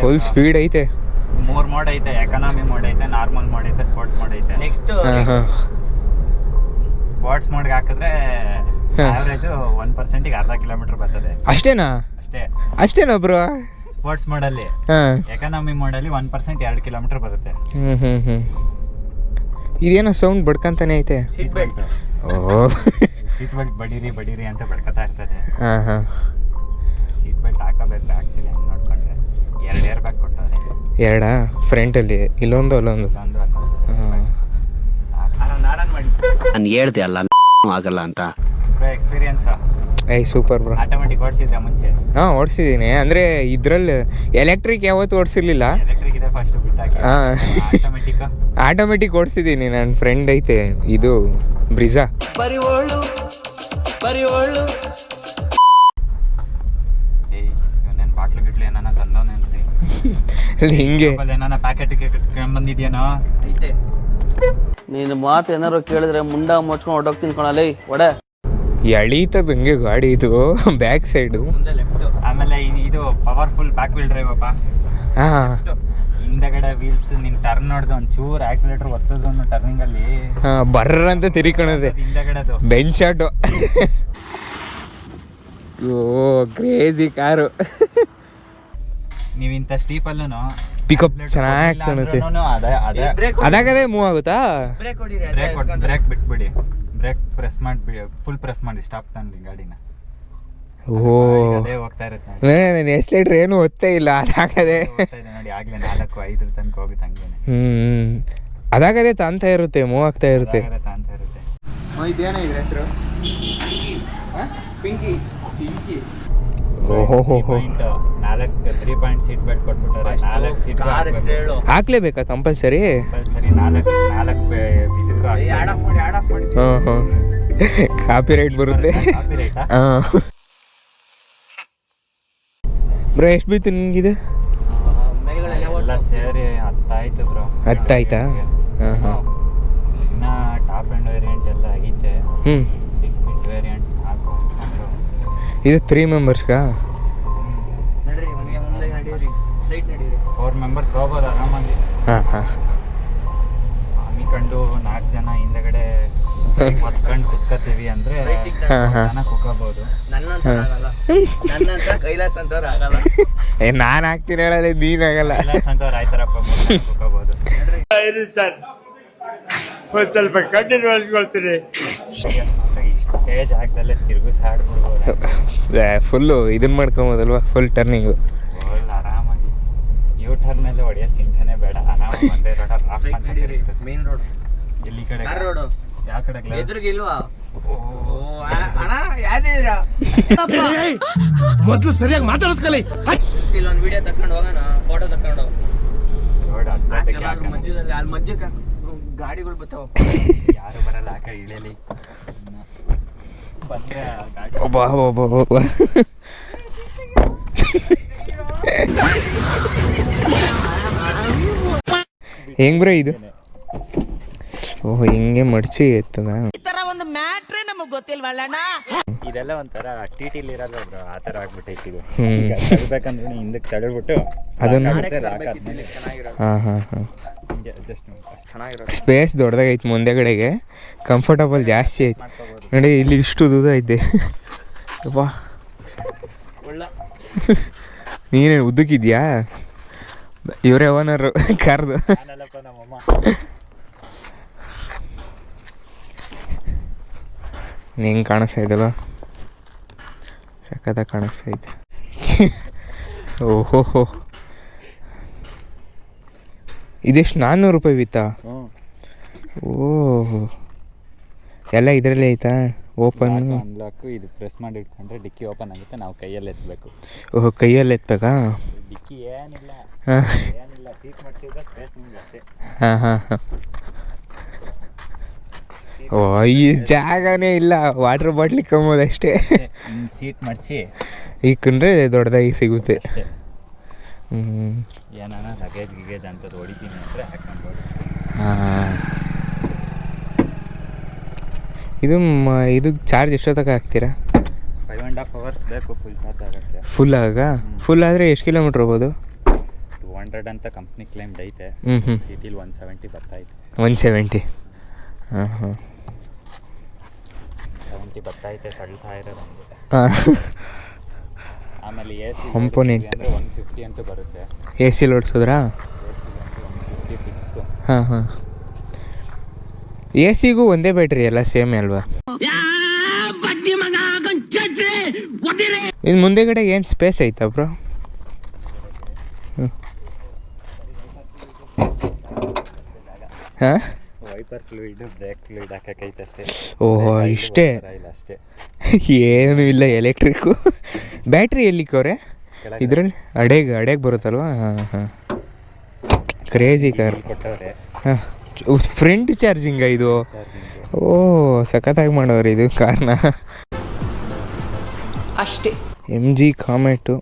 Full speed ಐತೆ. 3 mode ಐತೆ, economy mode ಐತೆ, ನಾರ್ಮಲ್ ಮೋಡ್ ಐತೆ, ಸ್ಪೋರ್ಟ್ಸ್ ಮೋಡ್ ಐತೆ. ನೆಕ್ಸ್ಟ್ ಸ್ಪೋರ್ಟ್ಸ್ ಮೋಡ್ಗೆ ಹಾಕಿದ್ರೆ ಆವರೇಜ್ 1%ಗೆ ಅರ್ಧ ಕಿಲೋಮೀಟರ್ ಬರ್ತದೆ. ಅಷ್ಟೇನಾ ಅಷ್ಟೇನಾ ಬ್ರೋ? ಸ್ಪೋರ್ಟ್ಸ್ ಮೋಡಲ್ಲಿ. ಎಕಾನಮಿ ಮೋಡಲ್ಲಿ 1% 2 ಕಿಲೋಮೀಟರ್ ಬರುತ್ತೆ. ಇದೇನೋ ಸೌಂಡ್ ಬಡ್ಕಂತಾನೆ ಐತೆ. ಸೀಟ್ ಬೆಲ್ಟ್ ಬಡೀರಿ ಅಂತ ಬಡ್ಕತಾ ಇರ್ತದೆ. ಸೀಟ್ ಬೆಲ್ಟ್ ಹಾಕಬೇಕು ಆ್ಯಕ್ಚುಲಿ. ಹಂಗೆ ನೋಡ್ಕೊಂಡ್ರೆ 2 ಏರ್ ಬ್ಯಾಗ್ ಕೊಟ್ಟವ್ರೆ. 2 ಫ್ರಂಟಲ್ಲಿ, ಇಲ್ಲೊಂದು ಅಲ್ಲೊಂದು. ನಾನು ಹೇಳ್ದೆ ಅಲ್ಲ ಆಗಲ್ಲ ಅಂತ. Experience super bro. ಆಟೋಮೆಟಿಕ್ ಓಡಿಸಿದ್ರೆ ಮುಂಚೆ? ಓಡಿಸಿದ್ದೀನಿ. ಅಂದರೆ ಇದ್ರಲ್ಲಿ ಎಲೆಕ್ಟ್ರಿಕ್ ಯಾವತ್ತೂ ಓಡಿಸಿರ್ಲಿಲ್ಲ. ಎಲೆಕ್ಟ್ರಿಕ್ ಇದೆ ಫಸ್ಟ್ ಬಿಟ್ಟಾಕಿ. ಆಟೋಮೆಟಿಕ್ ಓಡಿಸಿದ್ದೀನಿ. ನನ್ನ ಫ್ರೆಂಡ್ ಐತೆ ಇದು ಬ್ರಿಜಾ. ನನ್ನ ಬಾಟ್ಲು ಗಿಟ್ಲು ಏನಾನ ತಂದವನೇನ್ರಿ? ಅಲ್ಲಿ ಹಿಂಗೆ ಏನಾನ ಪ್ಯಾಕೆಟ್ ಬಂದಿದ್ಯಾನೋ? ಐತೆ. ನೀನು ಮಾತು ಏನಾರು ಕೇಳಿದ್ರೆ ಮುಂಡ ಮುಚ್ಕೊಂಡು ಹೊಡೋಗ್ತೀನಿ ಕಣಲೇ ಒಡೆ. ಎಳೀತದ ಹಂಗೆ ಗಾಡಿ ಇದು ಬ್ಯಾಕ್ ಸೈಡು. ಆಮೇಲೆ ಇದು ಪವರ್ಫುಲ್ ಬ್ಯಾಕ್ ವೀಲ್ ಡ್ರೈವ್ ಅಪ್ಪ. ಹಿಂದಗಡೆ ವೀಲ್ಸ್ ನಿನ್ ಟರ್ನ್ ನೋಡ್ದು ಒಂಚೂರು ಆಕ್ಸಿಲೇಟರ್ ಒತ್ತದ ಟರ್ನಿಂಗ್ ಅಲ್ಲಿ ಬರ್ರ ಅಂತ ತಿರ್ಕೊಳದೆ ಹಿಂದಗಡೆದು ಬೆಂಚ್ ಶಾಟು. ಓ ಕ್ರೇಜಿ ಕಾರು. ನೀವಿಂತ ಸ್ಟೀಪ್ ಅಲ್ಲೂ ಪಿಕಪ್ ಚೆನ್ನಾಗಿ ಕಾಣುತ್ತೆ. ಅದಾಗದೇ ಮೂವ್ ಆಗುತ್ತಾ? ಬ್ರೇಕ್ ಬಿಟ್ಬಿಡಿ, ಬ್ರೇಕ್ ಪ್ರೆಸ್ ಮಾಡಿಬಿಡಿ, ಫುಲ್ ಪ್ರೆಸ್ ಮಾಡಿ ಸ್ಟಾಪ್ ತಂದ್ರಿ ಗಾಡಿನ. ಅದೇ ಹೋಗ್ತಾ ಇರುತ್ತೆ. ನಾನು ಎಸ್ಲೇಟ್ರ್ ಏನು ಒತ್ತೇ ಇಲ್ಲ. ಅದಾಗದೆ ನೋಡಿ ಆಗ್ಲೇ 4-5 ತನಕ ಹೋಗುತ್ತೆ ಹಂಗೇನೆ. ಅದಾಗದೆ ತಾಂತಾ ಇರುತ್ತೆ, ಮೂವ್ ಆಗ್ತಾ ಇರುತ್ತೆ. ತಾಂತಾ ಇರುತ್ತೆ. ಇದೇನೋ ಇದ್ರ ಹೆಸರು? ಪಿಂಕಿ. ಓಹೋ 3 ಪಾಯಿಂಟ್ ಸೀಟ್ ಬೆಲ್ಟ್ ಕೊಟ್ಬಿಟ್ಟಾರೆ. 4 ಸೀಟ್ ಹಾಕ್ಲೇಬೇಕಾ ಕಂಪಲ್ಸರಿ? 4 ಕಾಪಿ ರೈಟ್ ಬರುತ್ತೆ. ಬ್ರೋ ಎಷ್ಟು ಬೀತು ನಿಂಗಿದೆ? ಎಲ್ಲ ಸೇರಿ 10 ಆಯ್ತು ಬ್ರೋ. 10 ಆಯ್ತಾ? ಇನ್ನ ಟಾಪ್ ಆ್ಯಂಡ್ ವೇರಿಯಂಟ್ ಎಲ್ಲ ಐತೆ. ಮಿಡ್ ವೇರಿಯಂಟ್ಸ್ ಹಾಕು. ಇದು 3 ಮೆಂಬರ್ಸ್ಗಾ? 4 ಮೆಂಬರ್ಸ್ ಹೋಗೋದು ಆರಾಮಾಗಿ. ಹಮ್ಮಿಕೊಂಡು 4 ಜನ ಹಿಂದಗಡೆ ಹೊತ್ಕೊಂಡು ಕುತ್ಕೋತೀವಿ ಅಂದ್ರೆ ಜನ ಕುತ್ಕೋಬಹುದು. ಕೈಲಾಸ್ ಅಂತವ್ರು ಆಗಲ್ಲ. ನಾನು ಹಾಕ್ತೀನಿ ಹೇಳಲ್ಲ, ನೀನಾಗಲ್ಲ. ಕೈಲಾಸ್ ಅಂತವ್ರು ಆಯ್ತಾರಪ್ಪ, ಕುತ್ಕೋಬಹುದು. ಸ್ವಲ್ಪ ಕಣ್ಣಿನ ಒಳಸ್ಕೊಳ್ತೀರಿ. ಇಷ್ಟೇ ಜಾಗದಲ್ಲೇ ತಿರುಗಿಸಿ ಹಾಡ್ಬಿಡ್ಬೋದು. ಫುಲ್ಲು ಇದನ್ನ ಮಾಡ್ಕೊಬೋದಲ್ವಾ, ಫುಲ್ ಟರ್ನಿಂಗು. ಫುಲ್ ಆರಾಮಾಗಿ ಯೂ ಟರ್ನಲ್ಲಿ ಹೊಡೆಯೋ ಚಿಂತೆನೆ ಬೇಡ. ಆರಾಮಾಗಿ ಒಂದೇ ರೋಡ್ ಮೇನ್ ರೋಡ್. ಎಲ್ಲಿ ಕಡೆ ರೋಡ್? ಯಾವ ಕಡೆ? ಎದುರಿಗೆ ಇಲ್ವಾ? ಯಾವ್ದಿದ್ದೀರಾ? ಮೊದ್ಲು ಸರಿಯಾಗಿ ಮಾತಾಡೋದ್ ಕಲಿ. ಇಲ್ಲೊಂದು ವಿಡಿಯೋ ತಕೊಂಡು ಹೋಗೋಣ, ಫೋಟೋ ತಕೊಂಡು. ರೋಡ್ ಮಧ್ಯದಲ್ಲಿ ಅಲ್ಲಿ ಮಧ್ಯಕ್ಕೆ ಗಾಡಿಗಳು ಬರ್ತಾವ. ಯಾರು ಬರಲ್ಲ ಆ ಕಡೆ ಇಳಿಯಲಿ. ಬಂದ್ರೆ ಗಾಡಿ ಹೆಂಗ್ ಬ್ರೋ ಇದು? ಓಹ್ ಹಿಂಗೆ ಮಡ್ಚಿ ಎತ್ತದ. ಇದೆಲ್ಲ ಒಂಥರ ಟಿಟಿಲಿ ಇರಲ್ಲ ಬ್ರೋ, ಆ ಥರ ಆಗ್ಬಿಟ್ಟೈತಿ ಇದು. ತಡಬೇಕಂದ್ರೆ ಹಿಂದಕ್ಕೆ ತಡೆದ್ಬಿಟ್ಟು ಅದನ್ನು ಸ್ಪೇಸ್ ದೊಡ್ಡದಾಗೈತೆ ಮುಂದೆಗಡೆಗೆ, ಕಂಫರ್ಟಬಲ್ ಜಾಸ್ತಿ ಐತೆ ನೋಡಿ. ಇಲ್ಲಿ ಇಷ್ಟು ದೂರ ಐತೆ. ಅಪ್ಪಾ ನೀನೇನು ಉದ್ದಕ್ಕಿದ್ಯಾ? ಇವರೇ ಓನರು ಕಾರ್ದು. ಹೆಂಗೆ ಕಾಣಿಸ್ತಾ ಇದಲ್ವ? ಸಖತ್ತಾಗಿ ಕಾಣಿಸ್ತಾ ಐತೆ. ಓಹೋ ಇದೆಷ್ಟು? 400 ರೂಪಾಯಿ ಬಿತ್ತಾ? ಓಹ್ ಎಲ್ಲ ಇದರಲ್ಲೇ ಐತಾ? Open unlock. ಇದು ಪ್ರೆಸ್ ಮಾಡಿ ಇಟ್ಕೊಂಡ್ರೆ ಡಿಕ್ಕಿ ಓಪನ್ ಆಗುತ್ತೆ. ನಾವು ಕೈಯಲ್ಲಿ ಎತ್ತಬೇಕು. ಓಹ್ ಕೈಯಲ್ಲಿ ಎತ್ತಬೇಕಾ? ಡಿಕ್ಕಿ ಏನಿಲ್ಲ, ಸೀಟ್ ಮಾಡಿಸಿದ್ರೆ ಸ್ಪೇಸ್ ನಿಮ್ಗೆ ಅಷ್ಟೇ. ಓ ಈ ಜಾಗನೇ ಇಲ್ಲ, ವಾಟರ್ ಬಾಟ್ಲಿ ಕಮ್ಮೋದಷ್ಟೇ. ಸೀಟ್ ಮಡ್ಚಿ ಈಕಂದ್ರೆ ದೊಡ್ಡದಾಗಿ ಸಿಗುತ್ತೆ. ಏನಾನ ಲಗೇಜ್ ಗಿಗೇಜ್ ಅಂತದ್ದು ಹೊಡಿತೀನಿ ಅಂದರೆ ಹಾಕೊಂಡ್ಬೋದು. ಇದು ಚಾರ್ಜ್ ಎಷ್ಟೊತ್ತಕ್ಕೆ ಹಾಕ್ತೀರಾ? 5.5 hours ಬೇಕು ಫುಲ್ ಚಾರ್ಜ್ ಆಗೋಕ್ಕೆ. ಫುಲ್ ಆದರೆ ಎಷ್ಟು ಕಿಲೋಮೀಟ್ರ್ ಹೋಗ್ಬೋದು? 200 ಅಂತ ಕಂಪ್ನಿ ಕ್ಲೈಮ್ಡ್ ಐತೆ. ಸಿಟಿಲಿ 170 ಬರ್ತಾಯಿದೆ. 170. ಹಾಂ ಹಾಂ 70 ಬರ್ತಾಯಿದೆ, ತಳ್ತಾ ಇರೋದು ಅಂದ್ಬಿಟ್ಟೆ. ಹಾಂ ಆಮೇಲೆ ಎ ಸಿ ಕಾಂಪೋನೆಂಟ್ ಅಂದರೆ 150 ಅಂತೂ ಬರುತ್ತೆ. ಎ ಸಿ ಓಡಿಸಿದ್ರಾ? 150 ಫಿಕ್ಸು. ಹಾಂ ಹಾಂ ಎ ಸಿಗೂ ಒಂದೇ ಬ್ಯಾಟ್ರಿ ಅಲ್ಲ, ಸೇಮ್ ಅಲ್ವಾ? ಇನ್ನು ಮುಂದೆಗಡೆ ಏನು ಸ್ಪೇಸ್ ಐತಾ ಬ್ರೋ? ಹಾಂ ವೈಪರ್ ಫ್ಲೂಯಿಡ್, ಬ್ರೇಕ್ ಫ್ಲೂಯಿಡ್ ಹಾಕಕ್ಕೈತೆ ಅಷ್ಟೇ. ಓಹೋ ಇಷ್ಟೇ, ಇಲ್ಲ ಅಷ್ಟೇ, ಏನೂ ಇಲ್ಲ. ಎಲೆಕ್ಟ್ರಿಕ್ಕು ಬ್ಯಾಟ್ರಿ ಎಲ್ಲಿಕ್ಕವ್ರೆ ಇದರಲ್ಲಿ? ಅಡೆಗೆ ಬರುತ್ತಲ್ವಾ? ಹಾಂ ಹಾಂ ಕ್ರೇಜಿ ಕಾರ್ ಕೊಟ್ಟವ್ರೆ. ಹಾಂ ಫ್ರಂಟ್ ಚಾರ್ಜಿಂಗ ಇದು? ಓ ಸಖತ್ತಾಗಿ ಮಾಡೋರು ಇದು ಕಾರ್ನ. ಅಷ್ಟೇ. MG ಕಾಮೆಟು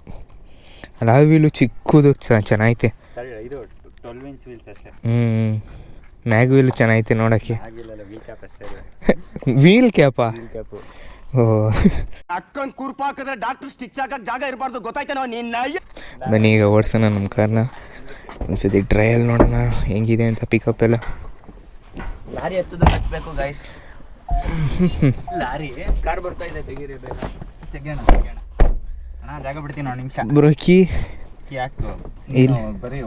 ಲಾವಿಲು ಚಿಕ್ಕದು ಚೆನ್ನಾಗೈತೆ. ಇದು 12 ಇಂಚ್ ವೀಲ್ಸ್ ಅಷ್ಟೇ. ಮ್ಯಾಗ್ ವೀಲು ಚೆನ್ನಾಗೈತೆ ನೋಡೋಕ್ಕೆ. ಆಗಿಲ್ಲ, ವೀಲ್ ಕ್ಯಾಪ್ ಅಷ್ಟೇ. ವೀಲ್ ಕ್ಯಾಪಾ? Wheel cap. ಓ ಅಕ್ಕನ್ ಕುರ್ಪಾಕಿದ್ರೆ ಡಾಕ್ಟರ್ ಸ್ಟಿಚ್ ಹಾಕಕ್ ಜಾಗ ಇರಬಾರ್ದು, ಗೊತ್ತಾಯ್ತೇನೋ ನಿನ್ನ. ಬನ್ನಿ ಈಗ ಓಡಿಸೋಣ ನಮ್ಮ ಕಾರ್ನ. ಒಂದ್ಸತಿ ಟ್ರಯಲ್ ನೋಡೋಣ ಹೆಂಗಿದೆ ಅಂತ. ಪಿಕಪ್ ಎಲ್ಲ ಲಾರಿ ಹತ್ತದ ಕಟ್ಟಬೇಕು ಗೈಸ್. ಲಾರಿ ಕಾರ್ ಬರ್ತಾ ಇದೆ, ತೆಗೀರಿ ಬೇಗ. ತೆಗಿಯೋಣ ಅಣ್ಣ, ಜಾಗ ಬಿಡ್ತೀನಿ ಒಂದು ನಿಮಿಷ. ಬ್ರೋ ಕೀ ಹಾಕು. ಇಲ್ಲ ಬರೀ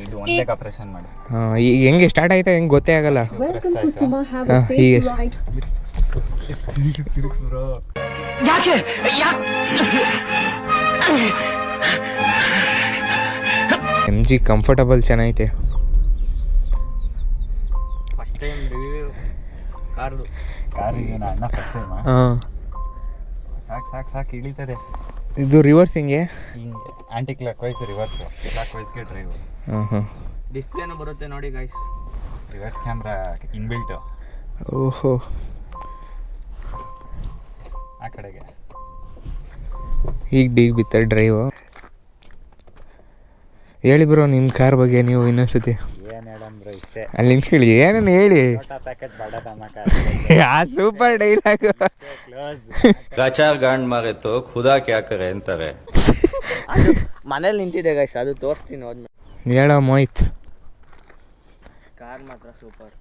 ಇದು ಒನ್ ಲೆಗ್ ಆಪ್ರೇಷನ್ ಮಾಡಿ. ಹಾಂ ಈಗ ಹೆಂಗೆ ಸ್ಟಾರ್ಟ್ ಆಯ್ತಾ ಹೆಂಗೆ ಗೊತ್ತೇ ಆಗಲ್ಲ. ಪ್ರೆಸ್ ಆಯ್ತಾ? ಹಾಂ ಹೀಗೆ MG ಕಂಫರ್ಟಬಲ್ ಚೆನ್ನಾಗೈತೆ. ಫಸ್ಟ್ ಟೈಮ್ ರಿವ್ಯೂ ಕಾರ್ದು. ಕಾರಿಗೆ ಅಣ್ಣ ಫಸ್ಟ್ ಟೈಮ್. ಹಾಂ ಸಾಕು ಇಳಿತದೆ. ಇದು ರಿವರ್ಸ್ ಹಿಂಗೆ? ಹಿಂಗೆ anticlockwise reverse, clock ವೈಸ್ಗೆ ಡ್ರೈವ್. ಹಾಂ ಹಾಂ ಡಿಸ್ಪ್ಲೇನೂ ಬರುತ್ತೆ ನೋಡಿ ಗೈಸ್. ರಿವರ್ಸ್ ಕ್ಯಾಮ್ರಾ ಇನ್ಬಿಲ್ಟು ಓಹೋ. ಆ ಕಡೆಗೆ. ಈಗ ಡೀಗ್ ಬಿತ್ತ ಡ್ರೈವು. ಹೇಳಿ ಬ್ರೋ ನಿಮ್ಮ ಕಾರ್ ಬಗ್ಗೆ ನೀವು ಇನ್ನೊಂದ್ಸತಿ. ಏನು ಹೇಳಂದ್ರೆ ಇಷ್ಟೇ, ಅಲ್ಲಿಂದ ಹೇಳಿ, ಏನೇನು ಹೇಳಿ. ಪ್ಯಾಕೆಟ್ ಬಡತನಕ ಸೂಪರ್ ಡೈಲಾಗ್. ಕ್ಲೋಸ್. ಗಾಚಾರ್ ಗಾಂಡ್ ಮಾರೆ ತೋ ಖುದಾ ಕ್ಯಾ ಕರೆ ಅಂತಾರೆ. ಮನೇಲಿ ನಿಂತಿದೆ ಗೈಸ್, ಅದು ತೋರಿಸ್ತೀನಿ ಹೋದ್ಮೇಲೆ. ಹೇಳ ಮೋಹಿತ್. ಕಾರ್ ಮಾತ್ರ ಸೂಪರ್.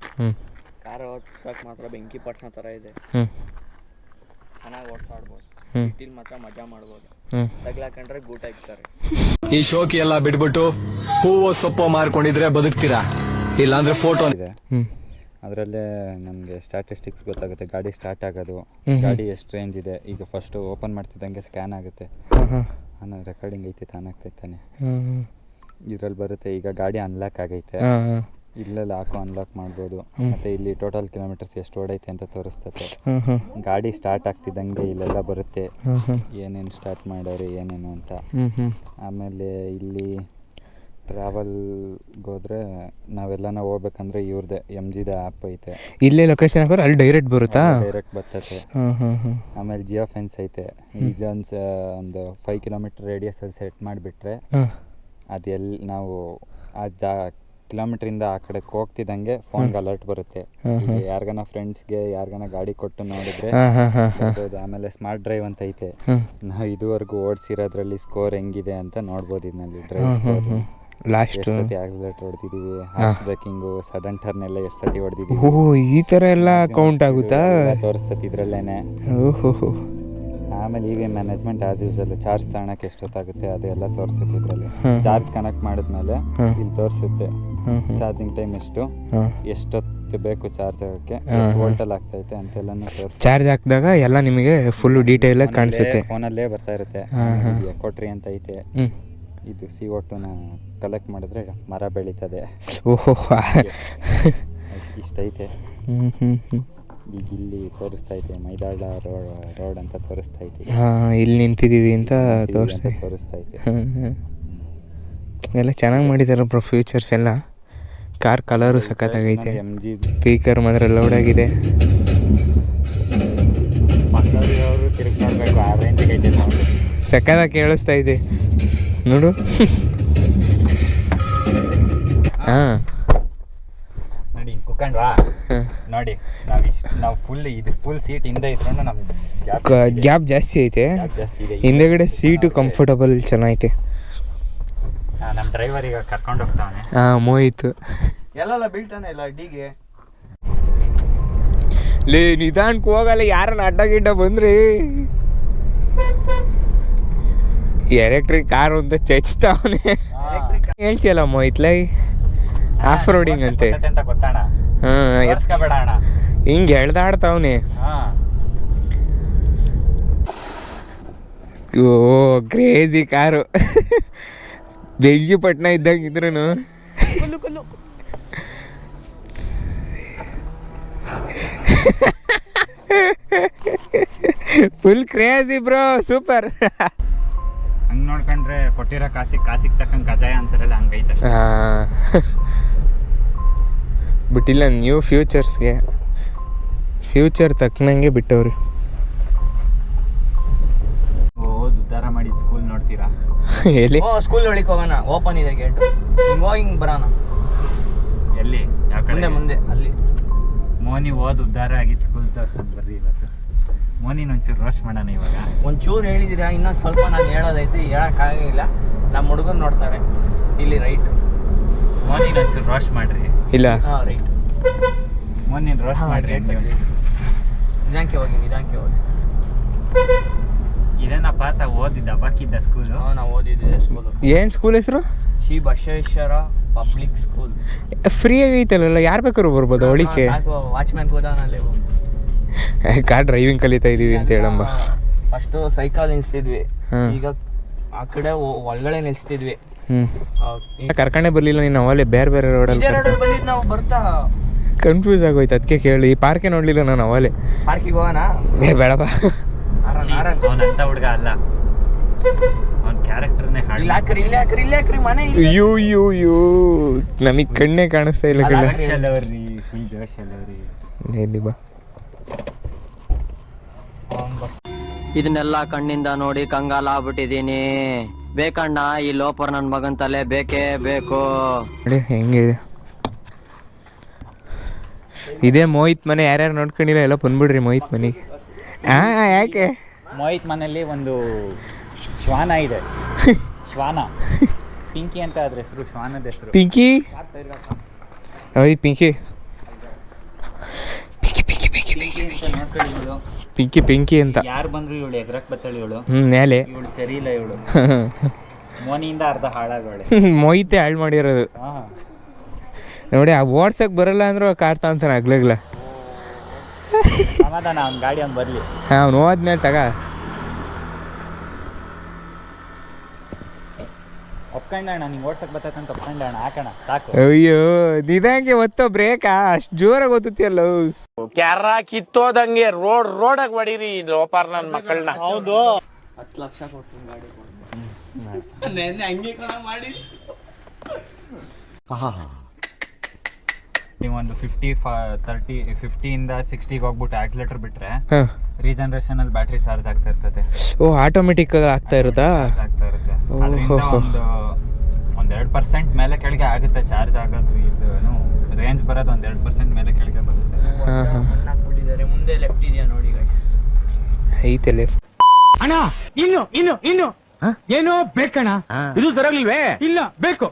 ಕಾರ್ ಓಡಿಸೋಕೆ ಮಾತ್ರ ಬೆಂಕಿ ಪಟ್ಟಣ ಥರ ಇದೆ. ಚೆನ್ನಾಗಿ ಓಡಿಸಾಡ್ಬೋದು. ಸಿಟಿಲಿ ಮಾತ್ರ ಮಜಾ ಮಾಡ್ಬೋದು. ತಗ್ಲಾಕೊಂಡ್ರೆ ಗೂಟ ಇಕ್ತಾರೆ. ಈ ಶೋಕಿ ಎಲ್ಲ ಬಿಟ್ಬಿಟ್ಟು ಹೂವು ಸೊಪ್ಪು ಮಾರ್ಕೊಂಡಿದ್ರೆ ಬದುಕ್ತೀರಾ, ಇಲ್ಲಾಂದ್ರೆ ಫೋಟೋ ಇದೆ. ಅದರಲ್ಲೇ ನಮಗೆ ಸ್ಟ್ಯಾಟಿಸ್ಟಿಕ್ಸ್ ಗೊತ್ತಾಗುತ್ತೆ. ಗಾಡಿ ಸ್ಟಾರ್ಟ್ ಆಗೋದು, ಗಾಡಿ ಎಷ್ಟು ರೇಂಜ್ ಇದೆ. ಈಗ ಫಸ್ಟು ಓಪನ್ ಮಾಡ್ತಿದ್ದಂಗೆ ಸ್ಕ್ಯಾನ್ ಆಗುತ್ತೆ. ನಾನು ರೆಕಾರ್ಡಿಂಗ್ ಐತೆ, ತಾನಾಗ್ತೈತಾನೆ ಇದರಲ್ಲಿ ಬರುತ್ತೆ. ಈಗ ಗಾಡಿ ಅನ್ಲಾಕ್ ಆಗೈತೆ, ಇಲ್ಲೆಲ್ಲ ಹಾಕೋ ಅನ್ಲಾಕ್ ಮಾಡ್ಬೋದು. ಮತ್ತು ಇಲ್ಲಿ ಟೋಟಲ್ ಕಿಲೋಮೀಟರ್ಸ್ ಎಷ್ಟು ಓಡೈತೆ ಅಂತ ತೋರಿಸ್ತದೆ. ಗಾಡಿ ಸ್ಟಾರ್ಟ್ ಆಗ್ತಿದ್ದಂಗೆ ಇಲ್ಲೆಲ್ಲ ಬರುತ್ತೆ, ಏನೇನು ಸ್ಟಾರ್ಟ್ ಮಾಡೋರು ಏನೇನು ಅಂತ. ಆಮೇಲೆ ಇಲ್ಲಿ ಟ್ರಾವೆಲ್ಗೆ ಹೋದರೆ ನಾವೆಲ್ಲನ ಹೋಗ್ಬೇಕಂದ್ರೆ ಇವ್ರದ್ದೇ MGದ ಆ್ಯಪ್ ಐತೆ. ಇಲ್ಲೇ ಲೊಕೇಶನ್ ಹಾಕೋರು ಅಲ್ಲಿ ಡೈರೆಕ್ಟ್ ಬರುತ್ತಾ? ಡೈರೆಕ್ಟ್ ಬರ್ತೈತೆ. ಆಮೇಲೆ ಜಿಯೋ ಫೆನ್ಸ್ ಐತೆ. ಇದೊಂದು 5 ಕಿಲೋಮೀಟರ್ ರೇಡಿಯಸಲ್ಲಿ ಸೆಟ್ ಮಾಡಿಬಿಟ್ರೆ ಅದು ಎಲ್ಲಿ ನಾವು ಆ ಕಿಲೋಮೀಟ್ರಿಂದ ಆ ಕಡೆಗೆ ಹೋಗ್ತಿದ್ದಂಗೆ ಫೋನ್ಗೆ ಅಲರ್ಟ್ ಬರುತ್ತೆ. ಯಾರಿಗಾನ ಫ್ರೆಂಡ್ಸ್ಗೆ ಯಾರಿಗಾನ ಗಾಡಿ ಕೊಟ್ಟು ನೋಡಿದ್ರೆ ನೋಡ್ಬೋದು. ಆಮೇಲೆ ಸ್ಮಾರ್ಟ್ ಡ್ರೈವ್ ಅಂತ ಐತೆ. ನಾವು ಇದುವರೆಗೂ ಓಡಿಸಿರೋದ್ರಲ್ಲಿ ಸ್ಕೋರ್ ಹೆಂಗಿದೆ ಅಂತ ನೋಡ್ಬೋದು. ಇದರಲ್ಲಿ ಡ್ರೈವ್ ಸ್ಕೋರ್, ಲಾಸ್ಟ್ ಎಷ್ಟು ಸತಿ ಆಕ್ಸಿಲೇಟರ್ ಹೊಡೆದಿದ್ದೀವಿ, ಬ್ರೇಕಿಂಗು, ಸಡನ್ ಟರ್ನ್ ಎಲ್ಲ ಎಷ್ಟು ಸತಿ ಹೊಡೆದಿದ್ದೀವಿ. ಓಹೋ ಈ ಥರ ಎಲ್ಲ ಕೌಂಟ್ ಆಗುತ್ತಾ? ತೋರಿಸ್ತದೆ ಇದರಲ್ಲೇನೆ. ಓಹೋ. ಆಮೇಲೆ EV management as usual, charge ತಗೊಳಕ್ಕೆ ಎಷ್ಟೊತ್ತಾಗುತ್ತೆ ಅದೆಲ್ಲ ತೋರಿಸುತ್ತೆ ಇದರಲ್ಲಿ. ಚಾರ್ಜ್ ಕನೆಕ್ಟ್ ಮಾಡಿದ್ಮೇಲೆ ಇಲ್ಲಿ ತೋರಿಸುತ್ತೆ ಚಾರ್ಜಿಂಗ್ ಟೈಮ್ ಎಷ್ಟೊತ್ತು ಬೇಕು ಚಾರ್ಜ್ ಆಗೋಕ್ಕೆ, ಎಷ್ಟು ವೋಲ್ಟಲ್ಲಿ ಆಗ್ತೈತೆ ಅಂತೆಲ್ಲನೂ ತೋರಿಸುತ್ತೆ. ಚಾರ್ಜ್ ಹಾಕಿದಾಗ ಎಲ್ಲ ನಿಮಗೆ ಫುಲ್ಲು ಡೀಟೇಲಾಗಿ ಕಾಣಿಸುತ್ತೆ. ಫೋನಲ್ಲೇ ಬರ್ತಾ ಇರುತ್ತೆ. ಕೊಟ್ರಿ ಅಂತ ಐತೆ. ಇದು CO2ನ ಕಲೆಕ್ಟ್ ಮಾಡಿದ್ರೆ ಮರ ಬೆಳೀತದೆ. ಓಹೋ ಇಷ್ಟೈತೆ. ಈಗ ಇಲ್ಲಿ ತೋರಿಸ್ತಾ ಐತೆ ಮೈದಾಳ ರೋಡ್ ಅಂತ ತೋರಿಸ್ತಾ ಐತೆ. ಇಲ್ಲಿ ನಿಂತಿದ್ದೀವಿ ಅಂತ ತೋರಿಸ್ತಾ ಐತೆ. ಎಲ್ಲ ಚೆನ್ನಾಗಿ ಮಾಡಿದ್ದಾರೆ ಬ್ರೋ ಫೀಚರ್ಸ್ ಎಲ್ಲ. ಕಾರ್ ಕಲರು ಸಖತ್ತಾಗೈತೆ. ಸ್ಪೀಕರ್ ಮಾತ್ರ ಲೌಡ್ ಆಗಿದೆ. ಮಂಗಳೂರವರು ತಿರುಗಿ ನೋಡಬೇಕು, ಆ ರೇಂಜಿಗೆ ಐತೆ ಸೌಂಡ್. ಸಖತ್ತಾಗಿ ಕೇಳಿಸ್ತಾ ಇದೆ ನೋಡು. ನೋಡಿ ಕುಕ್ಕಂಡ್ವಾ ನೋಡಿ ನಾವು ಫುಲ್ ಸೀಟ್ ಹಿಂದೆ ಇಟ್ಕೊಂಡು ನಮ್ಗೆ ಗ್ಯಾಪ್ ಜಾಸ್ತಿ ಐತೆ. ಜಾಸ್ತಿ ಇದೆ. ಹಿಂದೆಗಡೆ ಸೀಟು ಕಂಫರ್ಟಬಲ್ ಚೆನ್ನಾಗೈತೆ. ನಮ್ಮ ಡ್ರೈವರ್ ಈಗ ಕರ್ಕೊಂಡು ಹೋಗ್ತಾನೆ. ಹಾಂ ಮೋಹಿತ್ ಎಲ್ಲೆಲ್ಲ ಬೀಳ್ತಾನೆ ಇಲ್ಲ ಅಡ್ಡಿಗೆ. ಲೇ ನಿಧಾನಕ್ಕೆ ಹೋಗಲ್ಲ, ಯಾರನ್ನ ಅಡ್ಡ ಗಿಡ್ಡ ಬಂದ್ರಿ. ಎಲೆಕ್ಟ್ರಿಕ್ ಕಾರು ಅಂತ ಚಚ್ತಾವನೆ. ಹೇಳ್ತಿಯಲ್ಲ ಮೋಹಿತ್ಲೈ ಆಫ್ ರೋಡಿಂಗ್ ಅಂತೆ. ಅಂತ ಗೊತ್ತಾಣ. ಹಾಂ ಅಣ್ಣ ಹಿಂಗೆ ಎಳ್ದಾಡ್ತಾವನೆ. ಓ ಕ್ರೇಜಿ ಕಾರು. ಬೆಂಕಿಪಟ್ಟಣ ಇದ್ದಂಗಿದ್ರು ಫುಲ್ ಕ್ರೇಜಿ ಬ್ರೋ, ಸೂಪರ್. ಹಂಗೆ ನೋಡ್ಕೊಂಡ್ರೆ ಕೊಟ್ಟಿರೋ ಕಾಸಿಗೆ ತಕ್ಕಂಗೆ ಕಜಾಯ ಅಂತಾರಲ್ಲ ಹಂಗೈತೆ. ಹಾಂ ಬಿಟ್ಟಿಲ್ಲ, ನ್ಯೂ ಫ್ಯೂಚರ್ ತಕ್ಕನಂಗೆ ಬಿಟ್ಟವ್ರಿ. ಉದ್ಧಾರ ಮಾಡಿ ಸ್ಕೂಲ್ ನೋಡ್ತೀರಾ? ಎಲ್ಲಿ? ಸ್ಕೂಲ್ ಒಳಗೆ ಹೋಗೋಣ, ಓಪನ್ ಇದೆ ಗೇಟ್. ಹಿಂಗೆ ಬರೋಣ. ಎಲ್ಲಿ? ಯಾವ ಕಡೆ? ಮುಂದೆ ಅಲ್ಲಿ. ಮೋನಿ ಉದ್ಧಾರ ಆಗಿದ್ದು ಸ್ಕೂಲ್ ತೋರ್ಸೋದು ಬರ್ರಿ ಇವತ್ತು. ಮೋನಿನ ಒಂಚೂರು ರೋಸ್ಟ್ ಮಾಡೋಣ ಇವಾಗ. ಒಂಚೂರು ಹೇಳಿದ್ದೀರಾ, ಇನ್ನೊಂದು ಸ್ವಲ್ಪ ನಾನು ಹೇಳೋದೈತಿ, ಹೇಳೋಕ್ಕಾಗಿಲ್ಲ. ನಮ್ಮ ಹುಡುಗರು ನೋಡ್ತಾರೆ. ಇಲ್ಲಿ ರೈಟ್. ಮೋನಿನ ಒಂಚೂರು ರೋಸ್ಟ್ ಮಾಡ್ರಿ. ಇಲ್ಲ ಹಾಂ ರೈಟ್. ಮೋನಿನ ರೋಸ್ಟ್ ಮಾಡ್ರಿ ಅಂತ. ನಿಧಾನಕ್ಕೆ ಹೋಗಿ. ಇದೇನಪ್ಪ ಆತ ಓದಿದ್ದ ಬಾಕಿದ್ದ ಸ್ಕೂಲು. ನಾವು ಓದಿದ್ದೆ ಸ್ಕೂಲು. ಏನು ಸ್ಕೂಲ್ ಹೆಸರು? Shri Basaveshwara public school. Free ಆಗೈತಲ್ಲ, ಯಾರು ಬೇಕಾದ್ರು ಬರ್ಬೋದು ಒಳಿಕೆ. ವಾಚ್ಮ್ಯಾನ್ ಕೂದಾನಲ್ಲಿ ಕಾರ್ ಡ್ರೈವಿಂಗ್ ಕಲಿತಾ ಇದೀವಿ ಅಂತ ಹೇಳಂಬ. ಫಸ್ಟು ಸೈಕಲ್ ನಿಲ್ಸ್ತಿದ್ವಿ, ಈಗ ಆ ಕಡೆ ಒಳಗಡೆ ನಿಲ್ಸ್ತಿದ್ವಿ. ಕರ್ಕೊಂಡೇ ಬರಲಿಲ್ಲ ನೀನು ಅವಲೇ ಬೇರೆ ಬೇರೆ ರೋಡಲ್ಲಿ. ಬಂದಿದ್ದು ನಾವು ಬರ್ತಾ ಕನ್ಫ್ಯೂಸ್ ಆಗೋಯ್ತು, ಅದಕ್ಕೆ ಕೇಳಿ. ಈ ಪಾರ್ಕೆ ನೋಡಲಿಲ್ಲ ನಾನು ಅವಲೇ. ಪಾರ್ಕಿಗೆ ಹೋಗೋಣ? ಬೇಡಪ್ಪ, ಅವನಂತ ಹುಡುಗ ಅಲ್ಲ, ಅವನ ಕ್ಯಾರೆಕ್ಟರ್ನೇ ಹಾಳು. ಇಲ್ಲಾಕ್ರಿ ಮನೆ ಯೂ ನಮಗೆ ಕಣ್ಣೇ ಕಾಣಿಸ್ತಾ ಇಲ್ಲ. ಜೋಶಲ್ಲವ್ರಿ, ಫುಲ್ ಜೋಶಲ್ಲವ್ರಿ. ಎಲ್ಲಿ ಬಾ. ಇದನ್ನೆಲ್ಲ ಕಣ್ಣಿಂದ ನೋಡಿ ಕಂಗಾಲ ಆಗ್ಬಿಟ್ಟಿದೀನಿ. ಬೇಕಣ್ಣ ಈ ಲೋಪರ್ ನನ್ ಮಗನ್ ತಲೆ ಬೇಕೇ ಬೇಕು. ನೋಡಿ ಹೆಂಗಿದೆ. ಇದೇ ಮೋಹಿತ್ ಮನೆ. ಯಾರ್ಯಾರು ನೋಡ್ಕೊಂಡಿಲ್ಲ ಎಲ್ಲ ಬಂದ್ಬಿಡ್ರಿ ಮೋಹಿತ್ ಮನೆಗೆ. ಯಾಕೆ? ಮೋಹಿತ್ ಮನೆಯಲ್ಲಿ ಒಂದು ಶ್ವಾನ ಇದೆ. ಶ್ವಾನ ಪಿಂಕಿ ಅಂತ ಅದ್ರ ಹೆಸರು, ಶ್ವಾನದ ಹೆಸರು ಪಿಂಕಿ. ಪಿಂಕಿ ಪಿಂಕಿ ಅಂತ ಯಾರು ಬಂದ್ರು ಇವಳು ಎಗ್ರಕ್ ಬತ್ತಾಳೆ. ಇವಳು ಮೇಲೆ ಇವಳು ಸರಿ ಇಲ್ಲ. ಇವಳು ಮೋನಿಯಿಂದ ಅರ್ಧ ಹಾಳಾಗೋಳೆ. ಮೋಹಿತೆ ಹಾಳು ಮಾಡಿರೋದು ನೋಡಿ. ಆ ಓಡ್ಸಕ್ ಬರಲ್ಲ ಅಂದ್ರೂ ಕಾರ್ ತಾಂತಾನೆ ಆಗ್ಲಾಗ್ಲ. ಸಮಾಧಾನ, ಅವ್ನ ಗಾಡಿ ಅವ್ನು ಬರಲಿ. ಅವ್ನು ಹೋದ್ಮೇಲೆ ತಗ ಒಪ್ಕೊಂಡಣ್ಣ, ನಿಂಗೆ ಓಡ್ಸಕ್ ಬರ್ತಂತ ಒಪ್ಕೊಂಡಣ್ಣ. ಹಾಕೋಣ ಸಾಕು. ಅಯ್ಯೋ ನಿಧಾನಕ್ಕೆ ಒತ್ತೋ ಬ್ರೇಕಾ, ಅಷ್ಟು ಜೋರಾಗಿ ಒತ್ತುತ್ತಿಯಲ್ಲ. ಕ್ಯಾರ ಕಿತ್ತೋದಂಗೆ ರೋಡಾಗ ಹೊಡೀರಿ ಲೋಪಾರ್ ನನ್ನ ಮಕ್ಕಳನ್ನ. ಹೌದು, 10 ಲಕ್ಷ ಕೊಟ್ಟು ಗಾಡಿ ಹಂಗೆ ಮಾಡಿ. ನೀವೊಂದು 50-30-50 60 ಹೋಗ್ಬಿಟ್ಟು ಆಕ್ಸಿಲೇಟರ್ ಬಿಟ್ರೆ ರೀಜನರೇಷನ್ ಅಲ್ಲಿ ಬ್ಯಾಟ್ರಿ ಚಾರ್ಜ್ ಆಗ್ತಾ ಇರ್ತದೆ. ಓ ಆಟೋಮೆಟಿಕ್ ಆಗ್ತಾ ಇರುತ್ತಾ? ಆಗ್ತಾ ಇರುತ್ತೆ. ಒಂದು 2% ಮೇಲೆ ಕೆಳಗೆ ಆಗುತ್ತೆ ಚಾರ್ಜ್ ಆಗೋದು. ಇದು ರೇಂಜ್ ಬರೋದು 2% ಮೇಲೆ ಕೆಳಗೆ ಬರುತ್ತೆ. ಮುಂದೆ ಲೆಫ್ಟ್ ಇದೆಯಾ ನೋಡಿ ಗೈಸ್. ಐತೆ ಲೆಫ್ಟ್. ಅಣ್ಣ ಇನ್ನು ಏನೋ ಬೇಕಣ್ಣ. ಇದು ಸರಿಯಾಗಿಲ್ವೇ? ಇಲ್ಲ ಬೇಕು.